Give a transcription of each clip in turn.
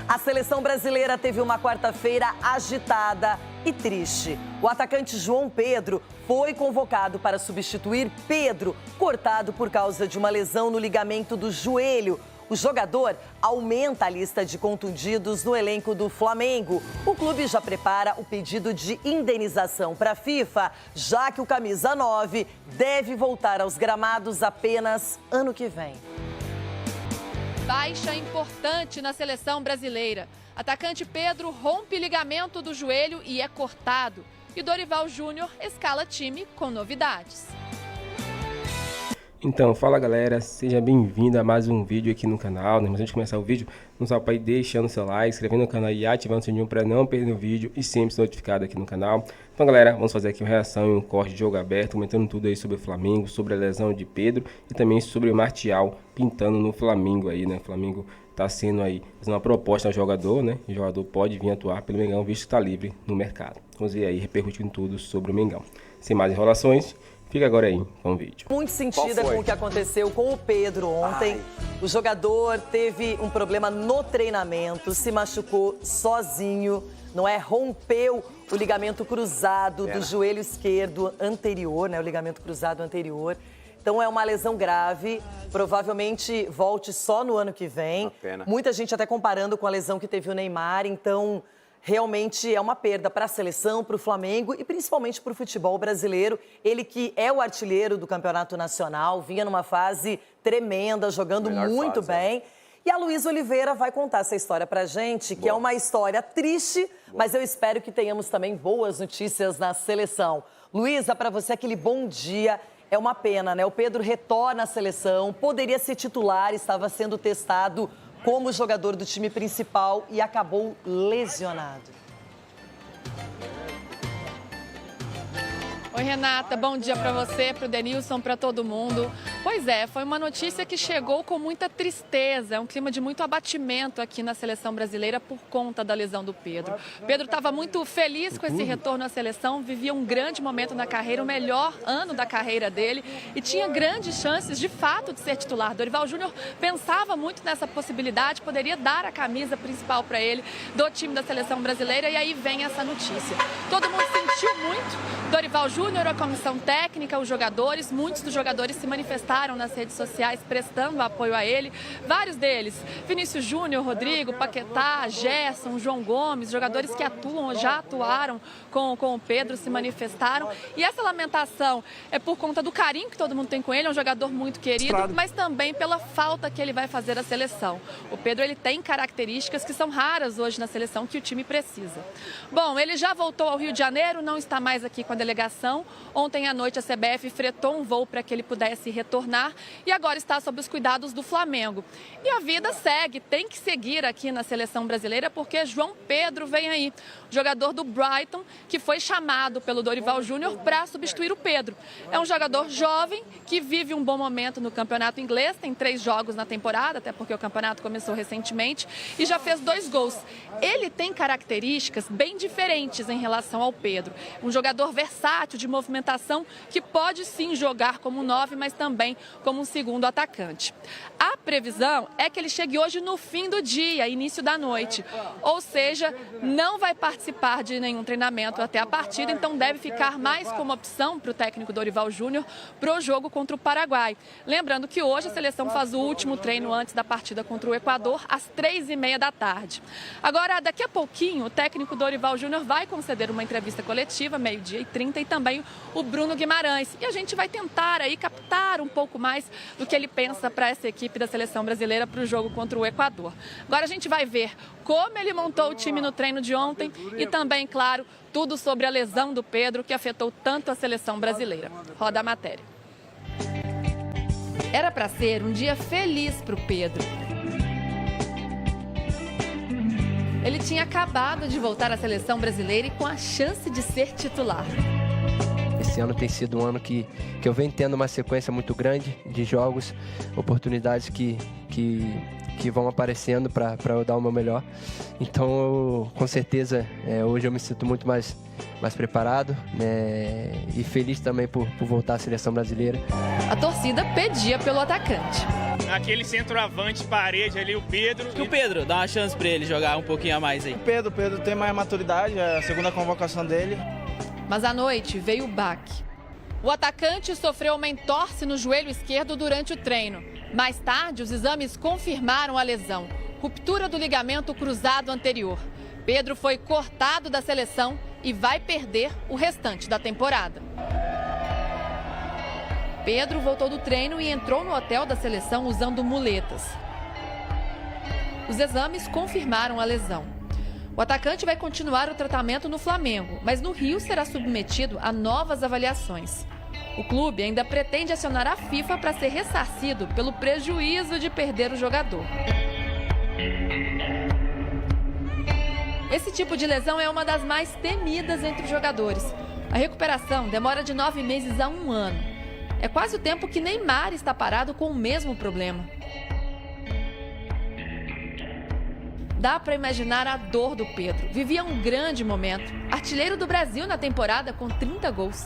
A seleção brasileira teve uma quarta-feira agitada e triste. O atacante João Pedro foi convocado para substituir Pedro, cortado por causa de uma lesão no ligamento do joelho. O jogador aumenta a lista de contundidos no elenco do Flamengo. O clube já prepara o pedido de indenização para a FIFA, já que o camisa 9 deve voltar aos gramados apenas ano que vem. Baixa importante na seleção brasileira. Atacante Pedro rompe ligamento do joelho e é cortado. E Dorival Júnior escala time com novidades. Então, fala galera, seja bem-vindo a mais um vídeo aqui no canal, né? Mas antes de começar o vídeo, não se preocupe aí deixando seu like, inscrevendo no canal e ativando o sininho para não perder o vídeo e sempre ser notificado aqui no canal. Então galera, vamos fazer aqui uma reação e um corte de jogo aberto, comentando tudo aí sobre o Flamengo, sobre a lesão de Pedro e também sobre o Martial pintando no Flamengo aí, né? O Flamengo tá sendo aí, fazendo uma proposta ao jogador, né? O jogador pode vir atuar pelo Mengão, visto que está livre no mercado. Vamos ver aí, repercutindo tudo sobre o Mengão. Sem mais enrolações, fica agora aí com o vídeo. Muito sentida com o que aconteceu com o Pedro ontem. O jogador teve um problema no treinamento, se machucou sozinho, não é? Rompeu o ligamento cruzado do joelho esquerdo anterior, né? O ligamento cruzado anterior. Então é uma lesão grave, provavelmente volte só no ano que vem. Muita gente até comparando com a lesão que teve o Neymar, então realmente é uma perda para a seleção, para o Flamengo e principalmente para o futebol brasileiro. Ele que é o artilheiro do Campeonato Nacional, vinha numa fase tremenda, jogando muito bem. E a Luísa Oliveira vai contar essa história pra gente, que é uma história triste, mas eu espero que tenhamos também boas notícias na seleção. Luísa, para você aquele bom dia. É uma pena, né? O Pedro retorna à seleção, poderia ser titular, estava sendo testado como jogador do time principal e acabou lesionado. Oi, Renata, bom dia para você, para o Denilson, para todo mundo. Pois é, foi uma notícia que chegou com muita tristeza, é um clima de muito abatimento aqui na seleção brasileira por conta da lesão do Pedro. Pedro estava muito feliz com esse retorno à seleção, vivia um grande momento na carreira, o melhor ano da carreira dele e tinha grandes chances, de fato, de ser titular. Dorival Júnior pensava muito nessa possibilidade, poderia dar a camisa principal para ele do time da seleção brasileira e aí vem essa notícia. Todo mundo sentiu muito. Dorival Júnior, a comissão técnica, os jogadores, muitos dos jogadores se manifestaram nas redes sociais prestando apoio a ele. Vários deles, Vinícius Júnior, Rodrigo, Paquetá, Gerson, João Gomes, jogadores que já atuaram com o Pedro, se manifestaram. E essa lamentação é por conta do carinho que todo mundo tem com ele, é um jogador muito querido, mas também pela falta que ele vai fazer à seleção. O Pedro, ele tem características que são raras hoje na seleção que o time precisa. Bom, ele já voltou ao Rio de Janeiro, não está mais aqui com a delegação. Ontem à noite a CBF fretou um voo para que ele pudesse retornar e agora está sob os cuidados do Flamengo. E a vida segue, tem que seguir aqui na seleção brasileira porque João Pedro vem aí, jogador do Brighton, que foi chamado pelo Dorival Júnior para substituir o Pedro. É um jogador jovem que vive um bom momento no campeonato inglês, tem 3 jogos na temporada, até porque o campeonato começou recentemente, e já fez 2 gols. Ele tem características bem diferentes em relação ao Pedro. Um jogador versátil, de movimentação, que pode sim jogar como 9, mas também como um segundo atacante. A previsão é que ele chegue hoje no fim do dia, início da noite. Ou seja, não vai participar de nenhum treinamento até a partida, então deve ficar mais como opção para o técnico Dorival Júnior para o jogo contra o Paraguai. Lembrando que hoje a seleção faz o último treino antes da partida contra o Equador, às 3h30 da tarde. Agora, daqui a pouquinho, o técnico Dorival Júnior vai conceder uma entrevista coletiva, 12h30, e também o Bruno Guimarães. E a gente vai tentar aí captar um pouco mais do que ele pensa para essa equipe da seleção brasileira para o jogo contra o Equador. Agora a gente vai ver como ele montou o time no treino de ontem e também, claro, tudo sobre a lesão do Pedro que afetou tanto a seleção brasileira. Roda a matéria. Era para ser um dia feliz para o Pedro. Ele tinha acabado de voltar à seleção brasileira e com a chance de ser titular. Esse ano tem sido um ano que eu venho tendo uma sequência muito grande de jogos, oportunidades que vão aparecendo para eu dar o meu melhor. Então, com certeza, hoje eu me sinto muito mais mais preparado, né? E feliz também por voltar à seleção brasileira. A torcida pedia pelo atacante. Aquele centroavante parede ali, o Pedro. Que o Pedro, dá uma chance pra ele jogar um pouquinho a mais aí. O Pedro tem mais maturidade, é a segunda convocação dele. Mas à noite veio o baque. O atacante sofreu uma entorse no joelho esquerdo durante o treino. Mais tarde, os exames confirmaram a lesão. Ruptura do ligamento cruzado anterior. Pedro foi cortado da seleção e vai perder o restante da temporada. Pedro voltou do treino e entrou no hotel da seleção usando muletas. Os exames confirmaram a lesão. O atacante vai continuar o tratamento no Flamengo, mas no Rio será submetido a novas avaliações. O clube ainda pretende acionar a FIFA para ser ressarcido pelo prejuízo de perder o jogador. Esse tipo de lesão é uma das mais temidas entre os jogadores. A recuperação demora de 9 meses a 1 ano. É quase o tempo que Neymar está parado com o mesmo problema. Dá para imaginar a dor do Pedro. Vivia um grande momento. Artilheiro do Brasil na temporada com 30 gols.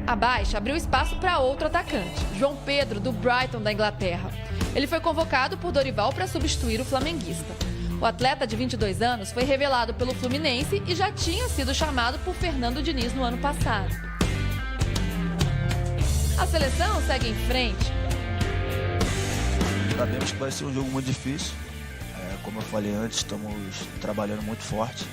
A baixa abriu espaço para outro atacante, João Pedro, do Brighton, da Inglaterra. Ele foi convocado por Dorival para substituir o flamenguista. O atleta de 22 anos foi revelado pelo Fluminense e já tinha sido chamado por Fernando Diniz no ano passado. A seleção segue em frente. Sabemos que vai ser um jogo muito difícil. Como eu falei antes, estamos trabalhando muito forte,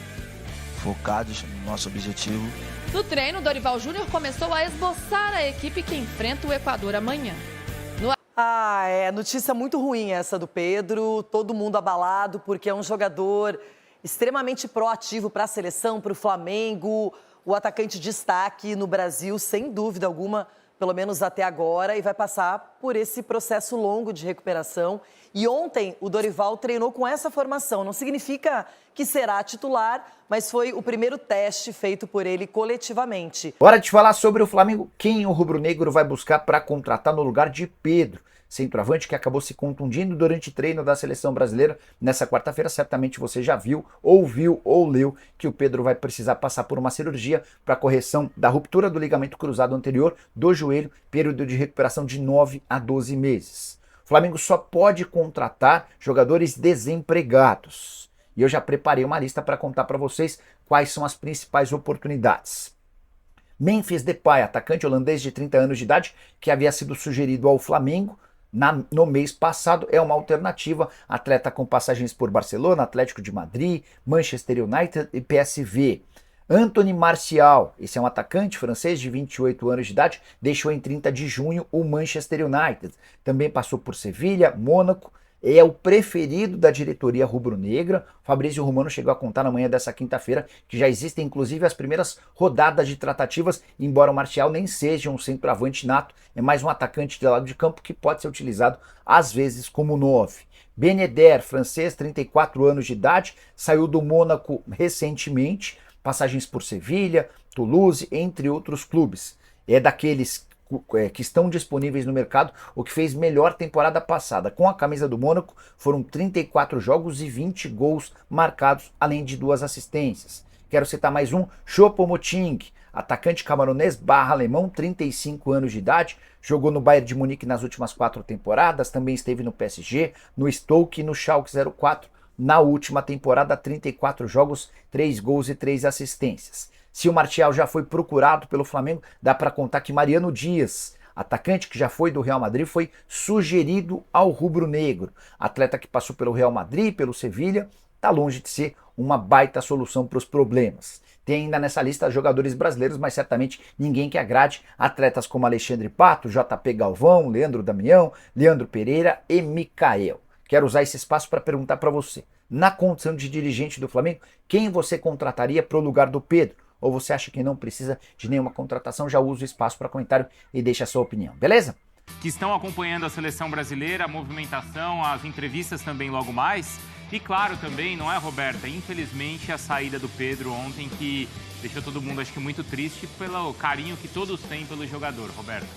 focados no nosso objetivo. No treino, Dorival Júnior começou a esboçar a equipe que enfrenta o Equador amanhã. Notícia muito ruim essa do Pedro, todo mundo abalado porque é um jogador extremamente proativo para a seleção, para o Flamengo, o atacante de destaque no Brasil, sem dúvida alguma, pelo menos até agora, e vai passar por esse processo longo de recuperação. E ontem o Dorival treinou com essa formação, não significa que será titular, mas foi o primeiro teste feito por ele coletivamente. Hora de falar sobre o Flamengo, quem o rubro-negro vai buscar para contratar no lugar de Pedro, centroavante que acabou se contundindo durante o treino da seleção brasileira nessa quarta-feira. Certamente você já viu, ouviu ou leu que o Pedro vai precisar passar por uma cirurgia para correção da ruptura do ligamento cruzado anterior do joelho, período de recuperação de 9 a 12 meses. O Flamengo só pode contratar jogadores desempregados. E eu já preparei uma lista para contar para vocês quais são as principais oportunidades. Memphis Depay, atacante holandês de 30 anos de idade, que havia sido sugerido ao Flamengo no mês passado, é uma alternativa. Atleta com passagens por Barcelona, Atlético de Madrid, Manchester United e PSV. Anthony Martial, esse é um atacante francês de 28 anos de idade, deixou em 30 de junho o Manchester United. Também passou por Sevilha, Mônaco, é o preferido da diretoria rubro-negra. Fabrício Romano chegou a contar na manhã dessa quinta-feira que já existem inclusive as primeiras rodadas de tratativas, embora o Martial nem seja um centroavante nato, é mais um atacante de lado de campo que pode ser utilizado às vezes como 9. Ben Yedder, francês, 34 anos de idade, saiu do Mônaco recentemente, passagens por Sevilha, Toulouse, entre outros clubes. É daqueles que estão disponíveis no mercado, o que fez melhor temporada passada. Com a camisa do Mônaco, foram 34 jogos e 20 gols marcados, além de 2 assistências. Quero citar mais um, Choupo-Moting, atacante camaronês /alemão, 35 anos de idade, jogou no Bayern de Munique nas últimas 4 temporadas, também esteve no PSG, no Stoke e no Schalke 04. Na última temporada, 34 jogos, 3 gols e 3 assistências. Se o Martial já foi procurado pelo Flamengo, dá para contar que Mariano Dias, atacante que já foi do Real Madrid, foi sugerido ao rubro-negro. Atleta que passou pelo Real Madrid, pelo Sevilha, está longe de ser uma baita solução para os problemas. Tem ainda nessa lista jogadores brasileiros, mas certamente ninguém que agrade atletas como Alexandre Pato, JP Galvão, Leandro Damião, Leandro Pereira e Micael. Quero usar esse espaço para perguntar para você, na condição de dirigente do Flamengo, quem você contrataria para o lugar do Pedro? Ou você acha que não precisa de nenhuma contratação? Já usa o espaço para comentário e deixa a sua opinião, beleza? Que estão acompanhando a seleção brasileira, a movimentação, as entrevistas também logo mais. E claro também, não é, Roberta? Infelizmente a saída do Pedro ontem que deixou todo mundo, acho que muito triste pelo carinho que todos têm pelo jogador, Roberta.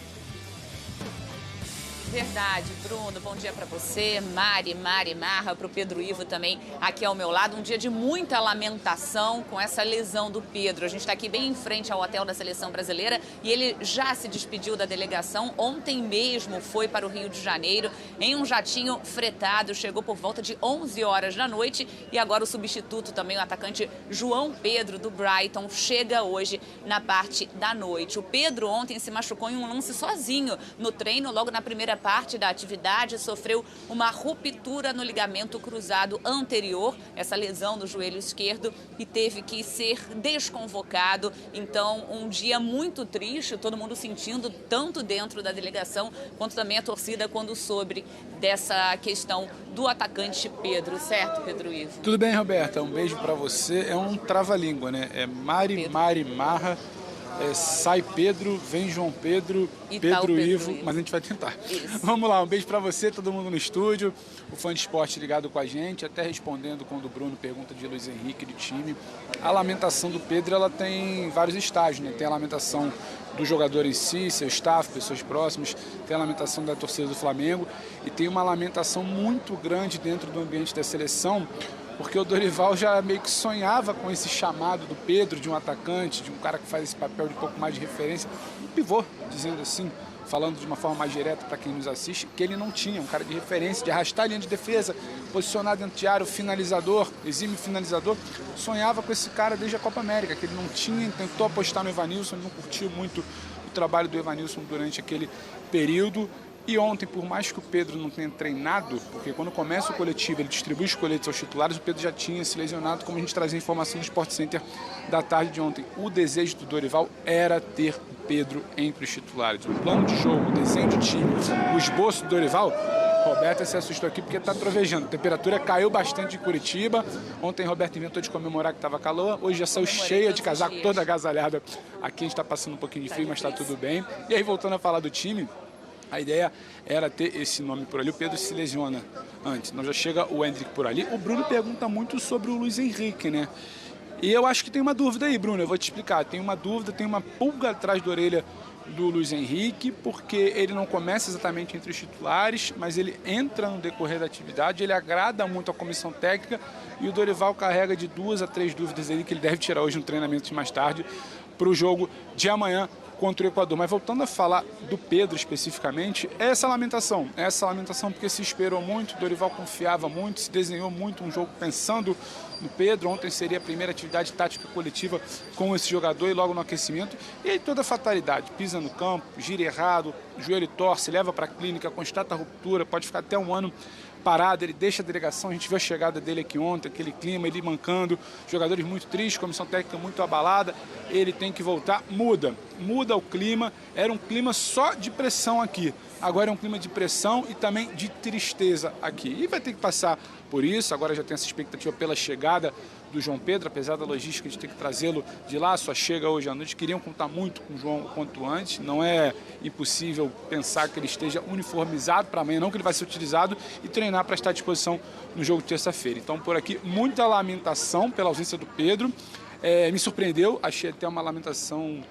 Verdade, Bruno, bom dia para você, Mari, Marra, para o Pedro Ivo também aqui ao meu lado. Um dia de muita lamentação com essa lesão do Pedro. A gente está aqui bem em frente ao hotel da Seleção Brasileira e ele já se despediu da delegação. Ontem mesmo foi para o Rio de Janeiro em um jatinho fretado, chegou por volta de 11 horas da noite e agora o substituto também, o atacante João Pedro do Brighton, chega hoje na parte da noite. O Pedro ontem se machucou em um lance sozinho no treino, logo na primeira parte da atividade, sofreu uma ruptura no ligamento cruzado anterior, essa lesão no joelho esquerdo, e teve que ser desconvocado. Então, um dia muito triste, todo mundo sentindo, tanto dentro da delegação, quanto também a torcida, quando soube dessa questão do atacante Pedro, certo, Pedro Ivo? Tudo bem, Roberta? Um beijo pra você. É um trava-língua, né? É Mari, Marra. Sai Pedro, vem João Pedro, Pedro Ivo, mas a gente vai tentar. Isso. Vamos lá, um beijo pra você, todo mundo no estúdio, o fã de esporte ligado com a gente, até respondendo quando o Bruno pergunta de Luiz Henrique, de time. A lamentação do Pedro, ela tem vários estágios, né? Tem a lamentação do jogador em si, seu staff, pessoas próximas, tem a lamentação da torcida do Flamengo e tem uma lamentação muito grande dentro do ambiente da seleção, porque o Dorival já meio que sonhava com esse chamado do Pedro, de um atacante, de um cara que faz esse papel de um pouco mais de referência, um pivô, dizendo assim, falando de uma forma mais direta para quem nos assiste, que ele não tinha, um cara de referência, de arrastar a linha de defesa, posicionar dentro de área, o finalizador, exímio finalizador, sonhava com esse cara desde a Copa América, que ele não tinha, tentou apostar no Evanilson, ele não curtiu muito o trabalho do Evanilson durante aquele período. E ontem, por mais que o Pedro não tenha treinado, porque quando começa o coletivo, ele distribui os coletes aos titulares, o Pedro já tinha se lesionado, como a gente trazia a informação do Sport Center da tarde de ontem. O desejo do Dorival era ter o Pedro entre os titulares. O plano de jogo, o desenho de time, o esboço do Dorival, Roberta se assustou aqui porque está trovejando. A temperatura caiu bastante em Curitiba. Ontem Roberta inventou de comemorar que estava calor. Hoje já saiu cheia de casaco, toda agasalhada. Aqui a gente está passando um pouquinho de frio, mas está tudo bem. E aí, voltando a falar do time, a ideia era ter esse nome por ali. O Pedro se lesiona antes. Não já chega o Hendrick por ali. O Bruno pergunta muito sobre o Luiz Henrique, né? E eu acho que tem uma dúvida aí, Bruno. Eu vou te explicar. Tem uma dúvida, tem uma pulga atrás da orelha do Luiz Henrique, porque ele não começa exatamente entre os titulares, mas ele entra no decorrer da atividade, ele agrada muito a comissão técnica e o Dorival carrega de 2 a 3 dúvidas aí que ele deve tirar hoje no treinamento de mais tarde para o jogo de amanhã contra o Equador. Mas voltando a falar do Pedro especificamente, é essa lamentação porque se esperou muito, o Dorival confiava muito, se desenhou muito um jogo pensando no Pedro. Ontem seria a primeira atividade tática coletiva com esse jogador e logo no aquecimento, e aí toda a fatalidade, pisa no campo, gira errado, joelho torce, leva para a clínica, constata a ruptura, pode ficar até um ano parado, ele deixa a delegação, a gente viu a chegada dele aqui ontem, aquele clima, ele mancando, jogadores muito tristes, comissão técnica muito abalada, ele tem que voltar, muda o clima, era um clima só de pressão aqui, agora é um clima de pressão e também de tristeza aqui, e vai ter que passar por isso. Agora já tem essa expectativa pela chegada do João Pedro, apesar da logística de ter que trazê-lo de lá, só chega hoje à noite. Queriam contar muito com o João o quanto antes, não é impossível pensar que ele esteja uniformizado para amanhã, não que ele vai ser utilizado e treinar para estar à disposição no jogo de terça-feira. Então, por aqui, muita lamentação pela ausência do Pedro, me surpreendeu, achei até uma lamentação,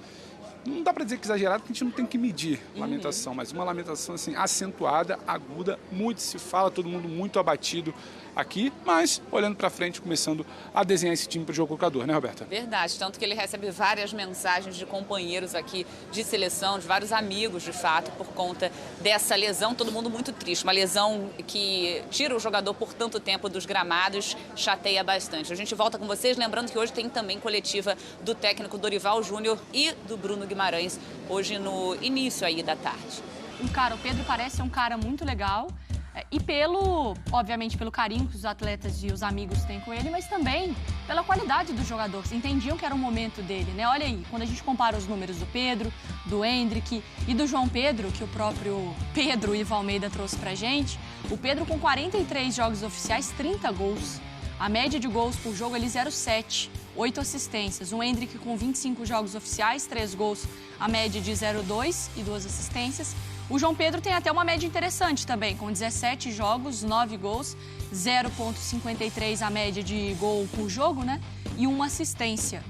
não dá para dizer que exagerado, porque a gente não tem que medir lamentação, mas uma lamentação assim, acentuada, aguda, muito se fala, todo mundo muito abatido aqui, mas olhando para frente, começando a desenhar esse time para o jogo Equador, né, Roberta? Verdade, tanto que ele recebe várias mensagens de companheiros aqui de seleção, de vários amigos, de fato, por conta dessa lesão, todo mundo muito triste, uma lesão que tira o jogador por tanto tempo dos gramados, chateia bastante. A gente volta com vocês, lembrando que hoje tem também coletiva do técnico Dorival Júnior e do Bruno Guimarães, hoje no início aí da tarde. O Pedro parece ser um cara muito legal, e obviamente, pelo carinho que os atletas e os amigos têm com ele, mas também pela qualidade dos jogadores. Entendiam que era o momento dele, né? Olha aí, quando a gente compara os números do Pedro, do Hendrick e do João Pedro, que o próprio Pedro Ivo Almeida trouxe pra gente, o Pedro com 43 jogos oficiais, 30 gols. A média de gols por jogo, ele 0,7, 8 assistências. O Hendrick com 25 jogos oficiais, 3 gols, a média de 0,2 e 2 assistências. O João Pedro tem até uma média interessante também, com 17 jogos, 9 gols, 0,53 a média de gol por jogo, né? E 1 assistência.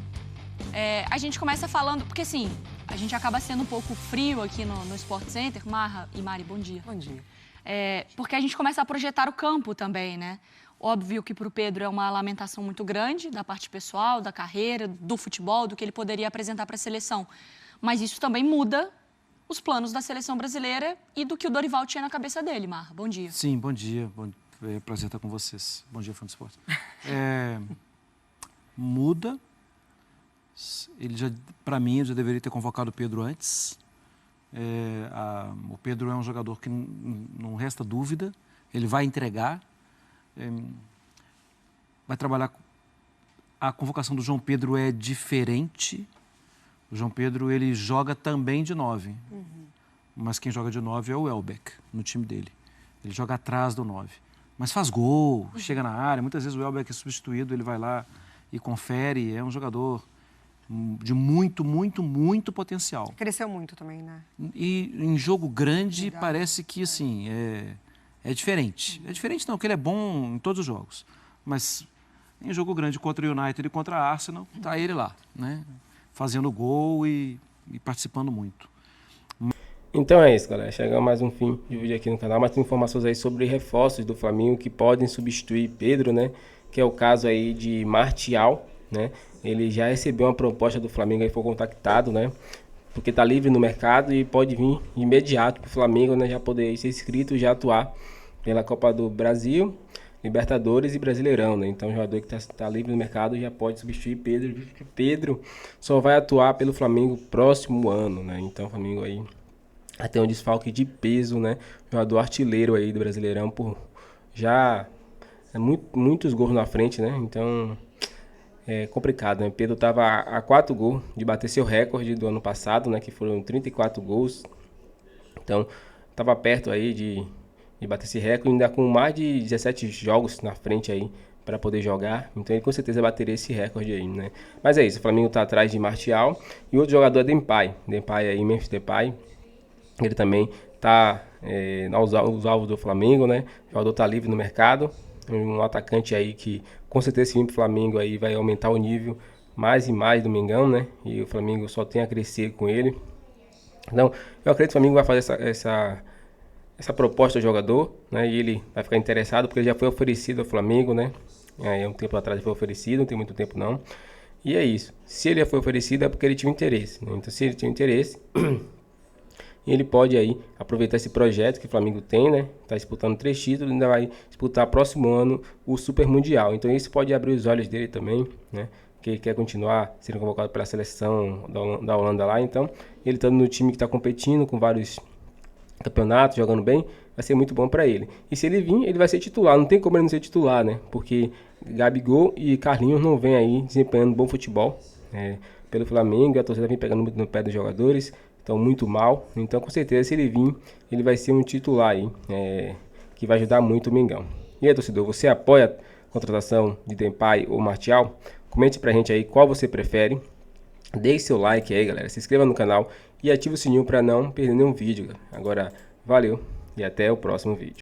A gente começa falando, porque assim, a gente acaba sendo um pouco frio aqui no Sport Center. Marra e Mari, bom dia. Bom dia. Porque a gente começa a projetar o campo também, né? Óbvio que para o Pedro é uma lamentação muito grande da parte pessoal, da carreira, do futebol, do que ele poderia apresentar para a seleção. Mas isso também muda os planos da seleção brasileira e do que o Dorival tinha na cabeça dele, Marra. Bom dia. Sim, bom dia. É um prazer estar com vocês. Bom dia, fã do esporte. Muda. Para mim, ele já deveria ter convocado o Pedro antes. O Pedro é um jogador que não resta dúvida. Ele vai entregar. Vai trabalhar. A convocação do João Pedro é diferente. O João Pedro, ele joga também de 9. Mas quem joga de 9 é o Welbeck, no time dele. Ele joga atrás do 9. Mas faz gol, chega na área. Muitas vezes o Welbeck é substituído, ele vai lá e confere. É um jogador de muito potencial. Cresceu muito também, né? E em jogo grande, parece que, assim, é diferente. É diferente não, porque ele é bom em todos os jogos. Mas em jogo grande contra o United e contra a Arsenal, tá ele lá, né? Fazendo gol e participando muito. Então é isso, galera. Chegamos a mais um fim de vídeo aqui no canal. Mais informações aí sobre reforços do Flamengo que podem substituir Pedro, né? Que é o caso aí de Martial, né? Ele já recebeu uma proposta do Flamengo, aí foi contactado, né? Porque tá livre no mercado e pode vir imediato pro Flamengo, né? Já poder ser inscrito e já atuar pela Copa do Brasil, Libertadores e Brasileirão, né? Então o jogador que tá livre no mercado já pode substituir Pedro. Pedro só vai atuar pelo Flamengo próximo ano, né? Então o Flamengo aí vai ter um desfalque de peso, né? Jogador artilheiro aí do Brasileirão por já muitos gols na frente, né? Então é complicado, né? Pedro tava a 4 gols de bater seu recorde do ano passado, né? Que foram 34 gols. Então tava perto aí de bater esse recorde, ainda com mais de 17 jogos na frente aí para poder jogar. Então ele com certeza bateria esse recorde aí, né? Mas é isso, o Flamengo tá atrás de Martial e outro jogador é Depay aí, Memphis Depay. Ele também tá aos alvos do Flamengo, né? O jogador tá livre no mercado, um atacante aí que com certeza se vir pro Flamengo aí vai aumentar o nível mais e mais do Mengão, né? E o Flamengo só tem a crescer com ele. Então eu acredito que o Flamengo vai fazer essa proposta ao jogador, né? E ele vai ficar interessado porque ele já foi oferecido ao Flamengo, né? Um tempo atrás ele foi oferecido, não tem muito tempo não. E é isso. Se ele já foi oferecido é porque ele tinha interesse, né? Então se ele tinha interesse, ele pode aí aproveitar esse projeto que o Flamengo tem, né? Tá disputando 3 títulos, ainda vai disputar próximo ano o Super Mundial. Então isso pode abrir os olhos dele também, né? Que ele quer continuar sendo convocado pela seleção da Holanda lá. Então ele estando no time que está competindo com vários campeonatos, jogando bem, vai ser muito bom para ele. E se ele vir, ele vai ser titular. Não tem como ele não ser titular, né? Porque Gabigol e Carlinhos não vêm aí desempenhando bom futebol pelo Flamengo. A torcida vem pegando muito no pé dos jogadores, estão muito mal. Então, com certeza, se ele vir, ele vai ser um titular aí, que vai ajudar muito o Mengão. E aí, torcedor, você apoia a contratação de Depay ou Martial? Comente pra gente aí qual você prefere. Deixe seu like aí, galera. Se inscreva no canal e ative o sininho para não perder nenhum vídeo. Agora, valeu e até o próximo vídeo.